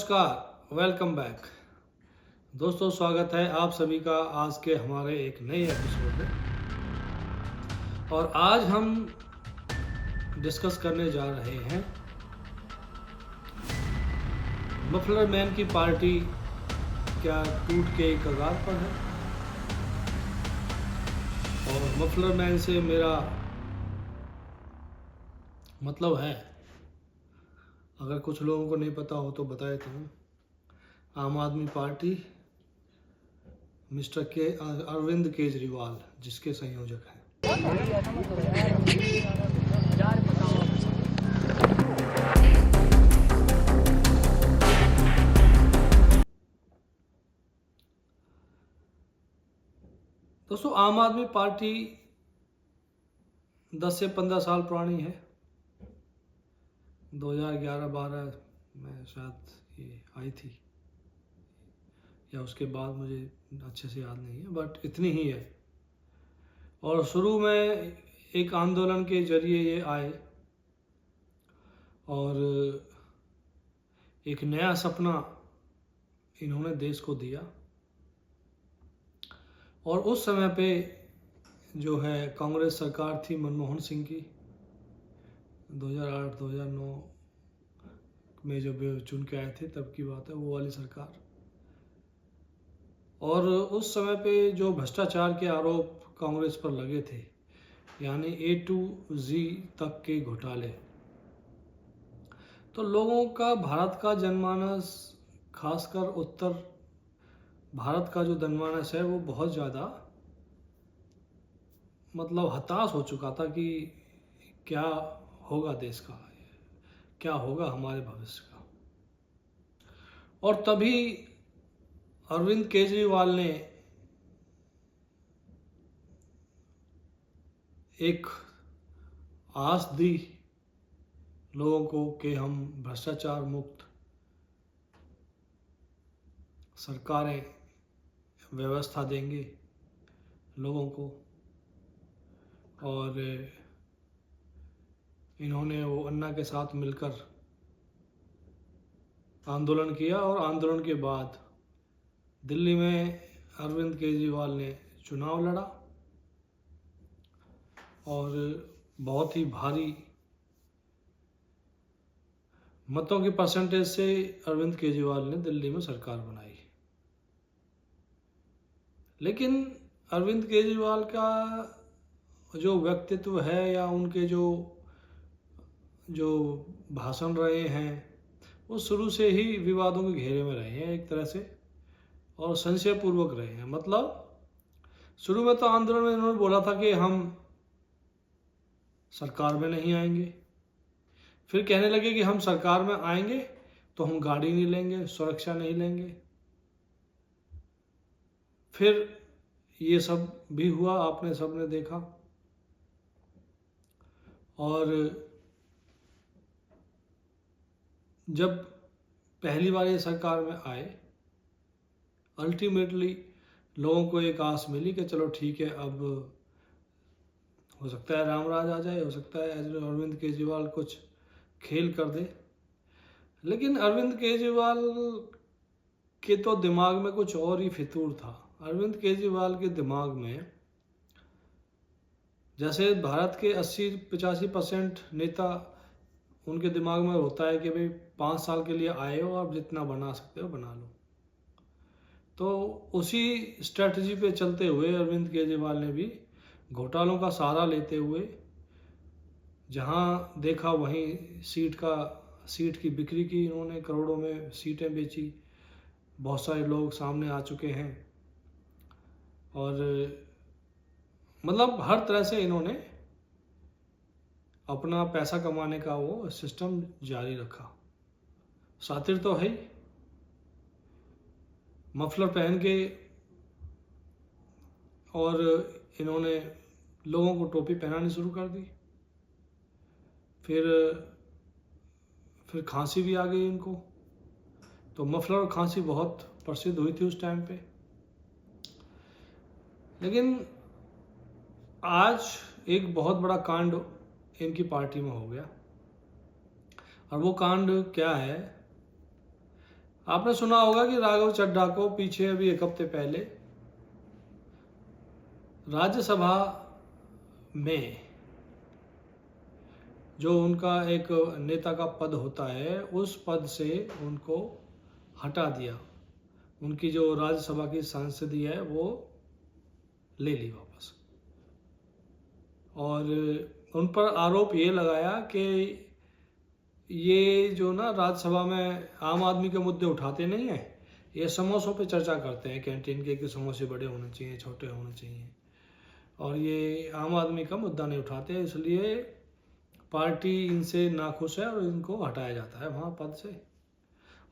नमस्कार, welcome back दोस्तों। स्वागत है आप सभी का आज के हमारे एक नए एपिसोड में। और आज हम डिस्कस करने जा रहे हैं मफलर मैन की पार्टी क्या टूट के कगार पर है। और मफलर मैन से मेरा मतलब है, अगर कुछ लोगों को नहीं पता हो तो बता देता हूँ, आम आदमी पार्टी मिस्टर के अरविंद केजरीवाल जिसके संयोजक हैं। दोस्तों, आम आदमी पार्टी 10 से 15 साल पुरानी है। 2011-12 में शायद ये आई थी या उसके बाद, मुझे अच्छे से याद नहीं है, बट इतनी ही है। और शुरू में एक आंदोलन के जरिए ये आए और एक नया सपना इन्होंने देश को दिया। और उस समय पे जो है कांग्रेस सरकार थी मनमोहन सिंह की, 2008-2009 में जब चुन के आए थे तब की बात है, वो वाली सरकार। और उस समय पे जो भ्रष्टाचार के आरोप कांग्रेस पर लगे थे, यानी A to Z तक के घोटाले, तो लोगों का भारत का जनमानस, खासकर उत्तर भारत का जो जनमानस है, वो बहुत ज़्यादा हताश हो चुका था कि क्या होगा देश का, क्या होगा हमारे भविष्य का। और तभी अरविंद केजरीवाल ने एक आस दी लोगों को कि हम भ्रष्टाचार मुक्त सरकारें व्यवस्था देंगे लोगों को। और इन्होंने वो अन्ना के साथ मिलकर आंदोलन किया। और आंदोलन के बाद दिल्ली में अरविंद केजरीवाल ने चुनाव लड़ा और बहुत ही भारी मतों की परसेंटेज से अरविंद केजरीवाल ने दिल्ली में सरकार बनाई। लेकिन अरविंद केजरीवाल का जो व्यक्तित्व है या उनके जो भाषण रहे हैं, वो शुरू से ही विवादों के घेरे में रहे हैं एक तरह से, और संशयपूर्वक रहे हैं। शुरू में तो आंदोलन में इन्होंने बोला था कि हम सरकार में नहीं आएंगे। फिर कहने लगे कि हम सरकार में आएंगे तो हम गाड़ी नहीं लेंगे, सुरक्षा नहीं लेंगे। फिर ये सब भी हुआ, आपने सबने देखा। और जब पहली बार ये सरकार में आए, अल्टीमेटली लोगों को एक आस मिली कि चलो ठीक है, अब हो सकता है रामराज आ जाए, हो सकता है अरविंद केजरीवाल कुछ खेल कर दे। लेकिन अरविंद केजरीवाल के तो दिमाग में कुछ और ही फितूर था। अरविंद केजरीवाल के दिमाग में, जैसे भारत के 80-85% नेता, उनके दिमाग में होता है कि भाई 5 साल के लिए आए हो, आप जितना बना सकते हो बना लो। तो उसी स्ट्रेटजी पे चलते हुए अरविंद केजरीवाल ने भी घोटालों का सहारा लेते हुए जहां देखा वहीं सीट की बिक्री की। इन्होंने करोड़ों में सीटें बेची, बहुत सारे लोग सामने आ चुके हैं। और हर तरह से इन्होंने अपना पैसा कमाने का वो सिस्टम जारी रखा। शातिर तो है ही, मफलर पहन के, और इन्होंने लोगों को टोपी पहनानी शुरू कर दी। फिर खांसी भी आ गई इनको, तो मफलर और खांसी बहुत प्रसिद्ध हुई थी उस टाइम पे। लेकिन आज एक बहुत बड़ा कांड इनकी पार्टी में हो गया। और वो कांड क्या है, आपने सुना होगा कि राघव चड्ढा को पीछे अभी एक हफ्ते पहले राज्यसभा में जो उनका एक नेता का पद होता है, उस पद से उनको हटा दिया। उनकी जो राज्यसभा की सांसदी है वो ले ली वापस, और उन पर आरोप ये लगाया कि ये जो ना राज्यसभा में आम आदमी के मुद्दे उठाते नहीं हैं, ये समोसों पे चर्चा करते हैं कैंटीन के कि समोसे बड़े होने चाहिए, छोटे होने चाहिए, और ये आम आदमी का मुद्दा नहीं उठाते, इसलिए पार्टी इनसे नाखुश है और इनको हटाया जाता है वहाँ पद से,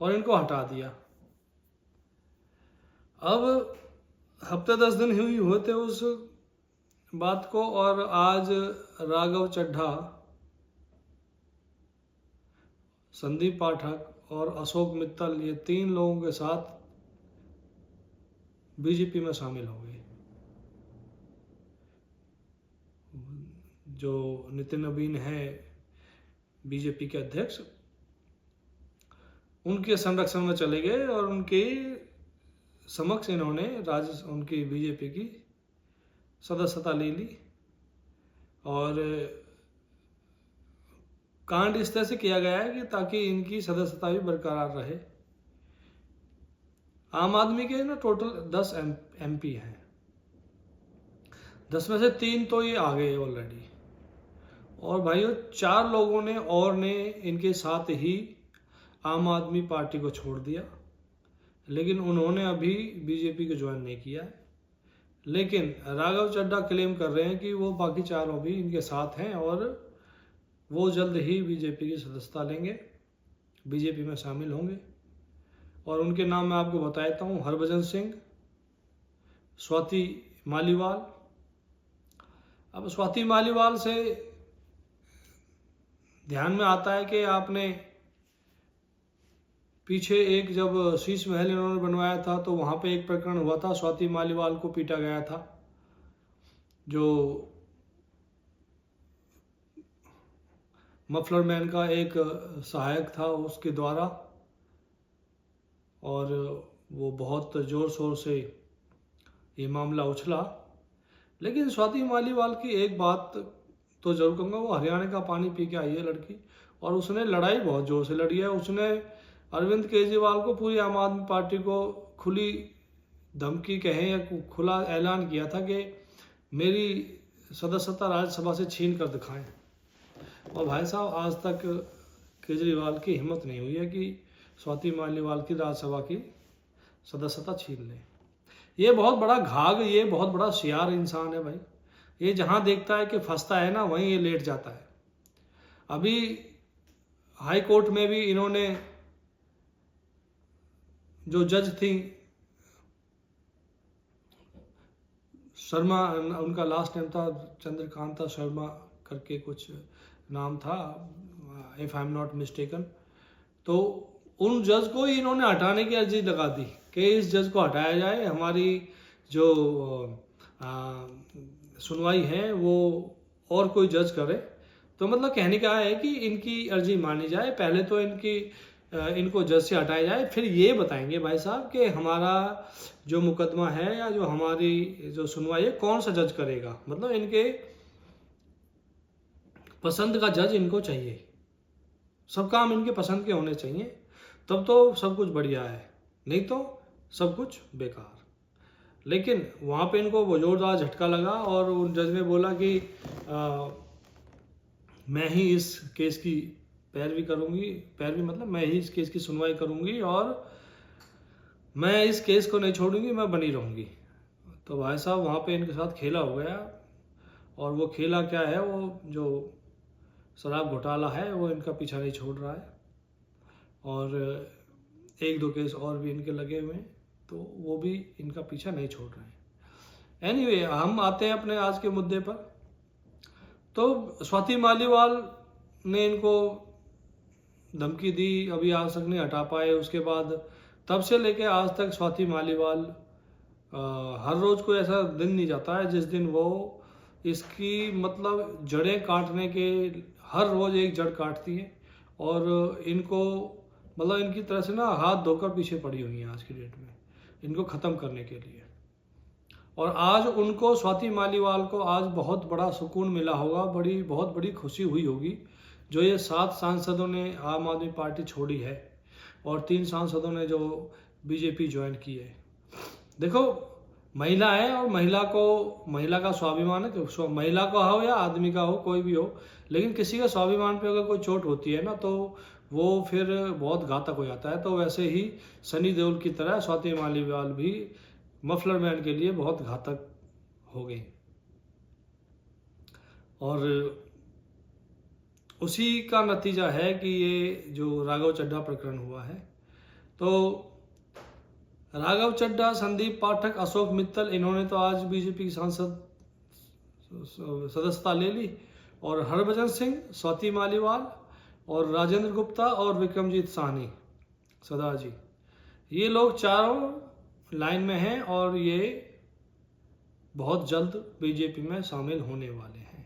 और इनको हटा दिया। अब हफ्ते 10 दिन हुए थे उस बात को, और आज राघव चड्ढा, संदीप पाठक और अशोक मित्तल, ये 3 लोगों के साथ बीजेपी में शामिल हो गए। जो नितिन नवीन है बीजेपी के अध्यक्ष, उनके संरक्षण में चले गए और उनके समक्ष इन्होंने उनकी बीजेपी की सदस्यता ले ली। और कांड इस तरह से किया गया है कि ताकि इनकी सदस्यता भी बरकरार रहे। आम आदमी के ना टोटल 10 MP हैं, 10 में से 3 तो ये आ गए ऑलरेडी, और भाइयों 4 लोगों ने और ने इनके साथ ही आम आदमी पार्टी को छोड़ दिया, लेकिन उन्होंने अभी बीजेपी को ज्वाइन नहीं किया है। लेकिन राघव चड्ढा क्लेम कर रहे हैं कि वो बाकी 4 भी इनके साथ हैं और वो जल्द ही बीजेपी की सदस्यता लेंगे, बीजेपी में शामिल होंगे। और उनके नाम मैं आपको बता देता हूँ: हरभजन सिंह, स्वाति मालीवाल। अब स्वाति मालीवाल से ध्यान में आता है कि आपने पीछे एक जब शीश महल इन्होंने बनवाया था तो वहाँ पे एक प्रकरण हुआ था, स्वाति मालीवाल को पीटा गया था, जो मफलर मैन का एक सहायक था उसके द्वारा, और वो बहुत ज़ोर शोर से ये मामला उछला। लेकिन स्वाति मालीवाल की एक बात तो जरूर कहूँगा, वो हरियाणा का पानी पी के आई है लड़की, और उसने लड़ाई बहुत ज़ोर से लड़ी है। उसने अरविंद केजरीवाल को, पूरी आम आदमी पार्टी को खुली धमकी कहें या खुला ऐलान किया था कि मेरी सदस्यता राज्यसभा से छीन कर दिखाएं। और भाई साहब आज तक केजरीवाल की हिम्मत नहीं हुई है कि स्वाति मालीवाल की राज्यसभा की सदस्यता छीन ले। ये बहुत बड़ा घाघ, ये बहुत बड़ा सियार इंसान है भाई। ये जहाँ देखता है कि फंसता है ना, वहीं ये लेट जाता है। अभी हाई कोर्ट में भी इन्होंने, जो जज थी शर्मा, उनका लास्ट नेम था चंद्रकांता शर्मा करके कुछ नाम था, if I am not mistaken, तो उन जज को ही इन्होंने हटाने की अर्जी लगा दी कि इस जज को हटाया जाए, हमारी जो सुनवाई है वो और कोई जज करे। तो मतलब कहने का है कि इनकी अर्जी मानी जाए, पहले तो इनको जज से हटाया जाए, फिर ये बताएंगे भाई साहब कि हमारा जो मुकदमा है या जो हमारी जो सुनवाई है कौन सा जज करेगा। मतलब इनके पसंद का जज इनको चाहिए, सब काम इनके पसंद के होने चाहिए, तब तो सब कुछ बढ़िया है, नहीं तो सब कुछ बेकार। लेकिन वहाँ पे इनको वो जोरदार झटका लगा और उन जज ने बोला कि मैं ही इस केस की पैरवी करूँगी, पैरवी मतलब मैं ही इस केस की सुनवाई करूँगी और मैं इस केस को नहीं छोड़ूंगी, मैं बनी रहूँगी। तो भाई साहब वहाँ पे इनके साथ खेला हो गया, और वो खेला क्या है, वो जो शराब घोटाला है वो इनका पीछा नहीं छोड़ रहा है, और 1-2 केस और भी इनके लगे हुए हैं, तो वो भी इनका पीछा नहीं छोड़ रहे हैं। एनीवे, हम आते हैं अपने आज के मुद्दे पर। तो स्वाति मालीवाल ने इनको धमकी दी, अभी आज तक नहीं हटा पाए। उसके बाद तब से लेके आज तक स्वाति मालीवाल हर रोज़ कोई ऐसा दिन नहीं जाता है जिस दिन वो इसकी मतलब जड़ें काटने के, हर रोज़ एक जड़ काटती है और इनको मतलब इनकी तरह से ना हाथ धोकर पीछे पड़ी हुई हैं आज की डेट में इनको ख़त्म करने के लिए। और आज उनको, स्वाति मालीवाल को आज बहुत बड़ा सुकून मिला होगा, बहुत बड़ी खुशी हुई होगी, जो ये 7 सांसदों ने आम आदमी पार्टी छोड़ी है और 3 सांसदों ने जो बीजेपी ज्वाइन की है। देखो, महिला है और महिला का स्वाभिमान है, कि महिला का हो या आदमी का हो, कोई भी हो, लेकिन किसी का स्वाभिमान पे अगर कोई चोट होती है ना, तो वो फिर बहुत घातक हो जाता है। तो वैसे ही सनी देओल की तरह स्वाति मालीवाल भी मफलर मैन के लिए बहुत घातक हो गई। और उसी का नतीजा है कि ये जो राघव चड्ढा प्रकरण हुआ है, तो राघव चड्ढा, संदीप पाठक, अशोक मित्तल, इन्होंने तो आज बीजेपी की सांसद सदस्यता ले ली, और हरभजन सिंह, स्वाति मालीवाल और राजेंद्र गुप्ता और विक्रमजीत साहनी सरदार जी, ये लोग चारों लाइन में हैं और ये बहुत जल्द बीजेपी में शामिल होने वाले हैं।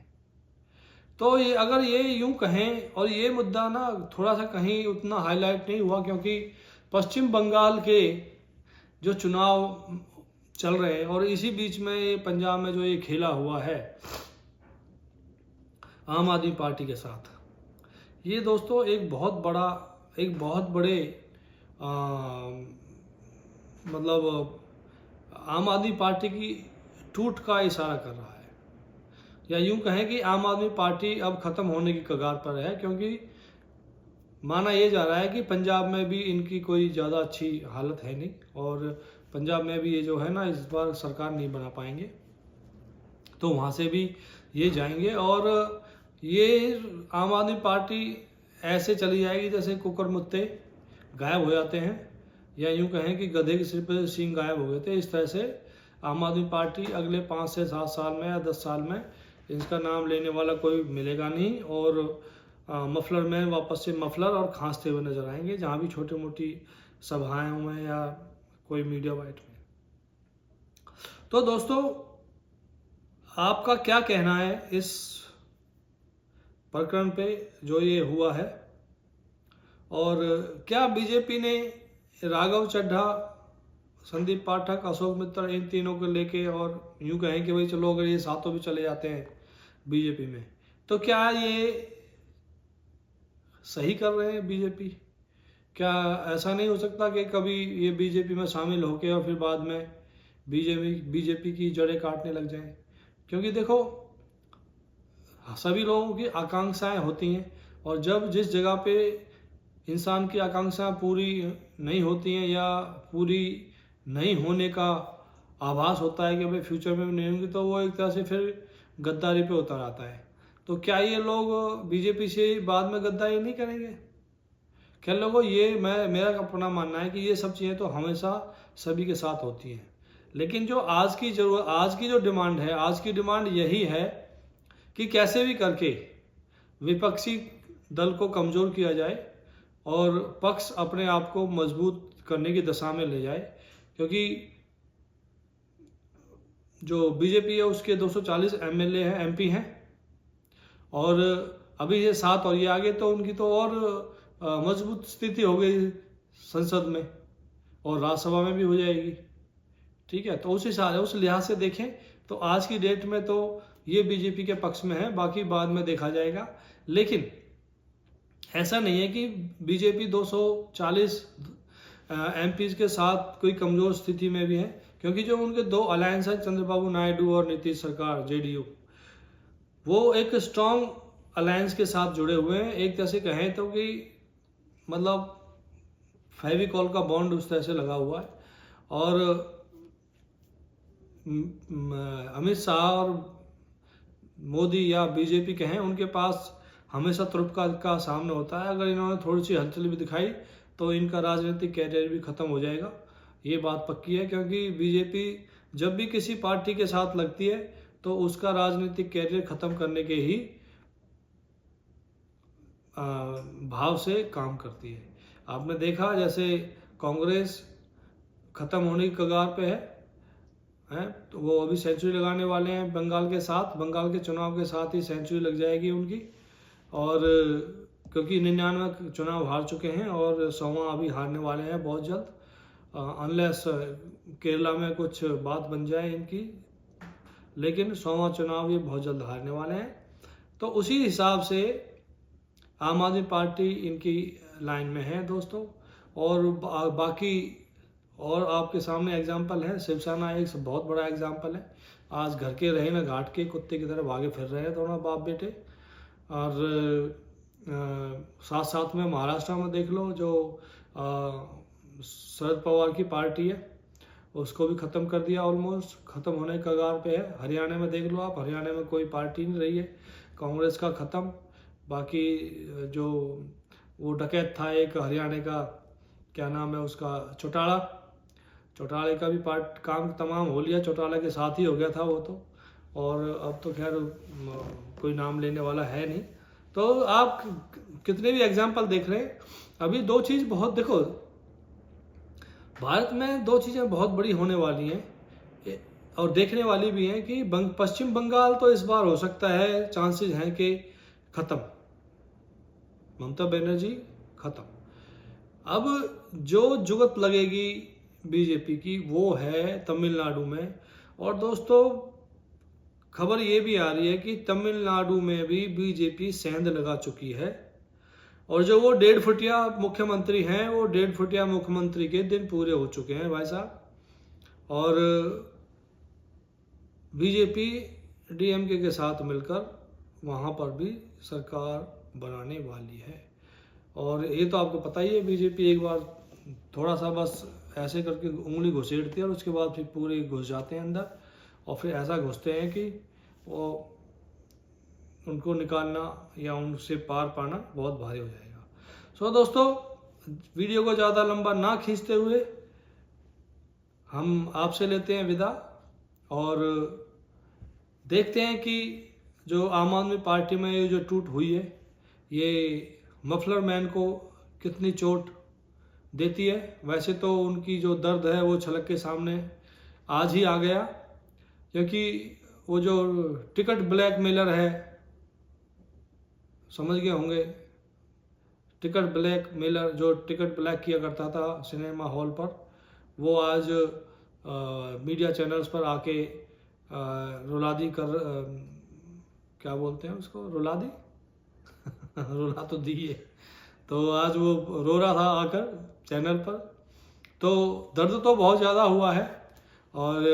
तो ये अगर ये यूं कहें, और ये मुद्दा ना थोड़ा सा कहीं उतना हाईलाइट नहीं हुआ, क्योंकि पश्चिम बंगाल के जो चुनाव चल रहे हैं और इसी बीच में ये पंजाब में जो ये खेला हुआ है आम आदमी पार्टी के साथ, ये दोस्तों एक बहुत बड़े मतलब आम आदमी पार्टी की टूट का इशारा कर रहा है, या यूं कहें कि आम आदमी पार्टी अब खत्म होने की कगार पर है, क्योंकि माना यह जा रहा है कि पंजाब में भी इनकी कोई ज़्यादा अच्छी हालत है नहीं, और पंजाब में भी ये जो है ना, इस बार सरकार नहीं बना पाएंगे, तो वहाँ से भी ये जाएंगे और ये आम आदमी पार्टी ऐसे चली जाएगी जैसे कुकर मुत्ते गायब हो जाते हैं, या यूं कहें कि गधे के सिर पे सींग गायब हो गए थे। इस तरह से आम आदमी पार्टी अगले 5 से 7 साल में या 10 साल में इसका नाम लेने वाला कोई मिलेगा नहीं, और मफलर में वापस से मफलर और खांसते हुए नजर आएंगे, जहाँ भी छोटी मोटी सभाएं में या कोई मीडिया वाइट में। तो दोस्तों, आपका क्या कहना है इस प्रकरण पे जो ये हुआ है, और क्या बीजेपी ने राघव चड्ढा, संदीप पाठक, अशोक मित्तल, इन तीनों को लेके, और यूं कहें कि भाई चलो अगर ये सातों भी चले जाते हैं बीजेपी में, तो क्या ये सही कर रहे हैं बीजेपी? क्या ऐसा नहीं हो सकता कि कभी ये बीजेपी में शामिल होके और फिर बाद में बीजेपी की जड़ें काटने लग जाएं? क्योंकि देखो, सभी लोगों की आकांक्षाएं होती हैं, और जब जिस जगह पे इंसान की आकांक्षाएं पूरी नहीं होती हैं या पूरी नहीं होने का आभास होता है कि भाई फ्यूचर में नहीं होंगी, तो वो एक तरह से फिर गद्दारी पे उतर आता है। तो क्या ये लोग बीजेपी से बाद में गद्दारी नहीं करेंगे? क्या लोगों, ये मेरा अपना मानना है कि ये सब चीज़ें तो हमेशा सभी के साथ होती हैं, लेकिन जो आज की जो डिमांड है, आज की डिमांड यही है कि कैसे भी करके विपक्षी दल को कमज़ोर किया जाए और पक्ष अपने आप को मजबूत करने की दशा में ले जाए, क्योंकि जो बीजेपी है उसके 240 एमएलए हैं, एमपी हैं, और अभी ये 7 और ये आगे, तो उनकी तो और मजबूत स्थिति हो गई संसद में, और राज्यसभा में भी हो जाएगी। ठीक है, तो उस लिहाज से देखें तो आज की डेट में तो ये बीजेपी के पक्ष में है, बाकी बाद में देखा जाएगा। लेकिन ऐसा नहीं है कि बीजेपी 240 एमपीज के साथ कोई कमजोर स्थिति में भी है, क्योंकि जो उनके 2 अलायंस है, चंद्रबाबू नायडू और नीतीश सरकार जेडीयू, वो एक स्ट्रॉन्ग अलायंस के साथ जुड़े हुए हैं। एक तरह से कहें तो कि मतलब फेविकॉल का बॉन्ड उस तरह से लगा हुआ है, और अमित शाह और मोदी या बीजेपी कहें, उनके पास हमेशा तुरुप का सामने होता है। अगर इन्होंने थोड़ी सी हलचल भी दिखाई तो इनका राजनीतिक कैरियर भी खत्म हो जाएगा, ये बात पक्की है। क्योंकि बीजेपी जब भी किसी पार्टी के साथ लगती है तो उसका राजनीतिक कैरियर खत्म करने के ही भाव से काम करती है। आपने देखा जैसे कांग्रेस खत्म होने की कगार पे है, तो वो अभी सेंचुरी लगाने वाले हैं बंगाल के साथ, बंगाल के चुनाव के साथ ही सेंचुरी लग जाएगी उनकी। और क्योंकि 99 चुनाव हार चुके हैं और 100वां अभी हारने वाले हैं बहुत जल्द, अनलेस केरला में कुछ बात बन जाए इनकी, लेकिन 100वां चुनाव ये बहुत जल्द हारने वाले हैं। तो उसी हिसाब से आम आदमी पार्टी इनकी लाइन में है दोस्तों। और बाकी और आपके सामने एग्जाम्पल है, शिवसेना एक बहुत बड़ा एग्जाम्पल है। आज घर के रहे ना घाट के कुत्ते की तरह भागे फिर रहे हैं दोनों बाप बेटे। और साथ साथ में महाराष्ट्र में देख लो, जो शरद पवार की पार्टी है उसको भी ख़त्म कर दिया, ऑलमोस्ट ख़त्म होने के कगार पे है। हरियाणा में देख लो आप, हरियाणा में कोई पार्टी नहीं रही है, कांग्रेस का ख़त्म। बाकी जो वो डकैत था एक हरियाणा का, क्या नाम है उसका, चौटाला का भी काम तमाम हो लिया, चौटाला के साथ ही हो गया था वो तो। और अब तो खैर कोई नाम लेने वाला है नहीं। तो आप कितने भी एग्जाम्पल देख रहे हैं। अभी दो चीज़ बहुत देखो, भारत में दो चीज़ें बहुत बड़ी होने वाली हैं और देखने वाली भी हैं कि पश्चिम बंगाल तो इस बार हो सकता है, चांसेस हैं कि ख़त्म, ममता बनर्जी ख़त्म। अब जो जुगत लगेगी बीजेपी की वो है तमिलनाडु में। और दोस्तों खबर ये भी आ रही है कि तमिलनाडु में भी बीजेपी सेंध लगा चुकी है। और जो वो 1.5 फुटिया मुख्यमंत्री हैं, वो 1.5 फुटिया मुख्यमंत्री के दिन पूरे हो चुके हैं भाई साहब। और बीजेपी डीएमके के साथ मिलकर वहाँ पर भी सरकार बनाने वाली है। और ये तो आपको पता ही है, बीजेपी एक बार थोड़ा सा बस ऐसे करके उंगली घुसेड़ती है और उसके बाद फिर पूरे घुस जाते हैं अंदर, और फिर ऐसा घुसते हैं कि वो उनको निकालना या उनसे पार पाना बहुत भारी हो जाएगा। सो दोस्तों, वीडियो को ज़्यादा लंबा ना खींचते हुए हम आपसे लेते हैं विदा और देखते हैं कि जो आम आदमी पार्टी में ये जो टूट हुई है, ये मफलर मैन को कितनी चोट देती है। वैसे तो उनकी जो दर्द है वो छलक के सामने आज ही आ गया, क्योंकि वो जो टिकट ब्लैकमेलर है, समझ गए होंगे, टिकट ब्लैकमेलर जो टिकट ब्लैक किया करता था सिनेमा हॉल पर, वो आज मीडिया चैनल्स पर आके रुलादी कर, क्या बोलते हैं उसको, रुलादी रुला तो दी है। तो आज वो रो रहा था आकर चैनल पर। तो दर्द तो बहुत ज़्यादा हुआ है। और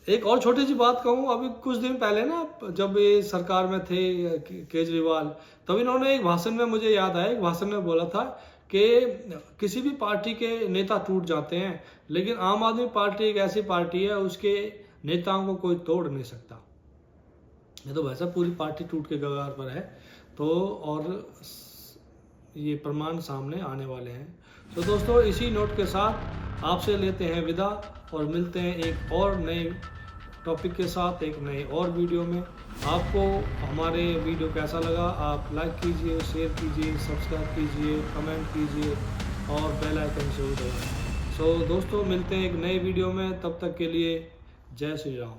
एक और छोटी सी बात कहूँ, अभी कुछ दिन पहले ना जब ये सरकार में थे केजरीवाल, तब इन्होंने एक भाषण में, मुझे याद आया, एक भाषण में बोला था कि किसी भी पार्टी के नेता टूट जाते हैं, लेकिन आम आदमी पार्टी एक ऐसी पार्टी है उसके नेताओं को कोई तोड़ नहीं सकता। ये तो वैसा पूरी पार्टी टूट के कगार पर है। तो और ये प्रमाण सामने आने वाले हैं। तो दोस्तों, इसी नोट के साथ आपसे लेते हैं विदा और मिलते हैं एक और नए टॉपिक के साथ, एक नए और वीडियो में। आपको हमारे वीडियो कैसा लगा, आप लाइक कीजिए, शेयर कीजिए, सब्सक्राइब कीजिए, कमेंट कीजिए और बेल आइकन जरूर दबाएं। सो दोस्तों, मिलते हैं एक नए वीडियो में, तब तक के लिए जय श्री राम।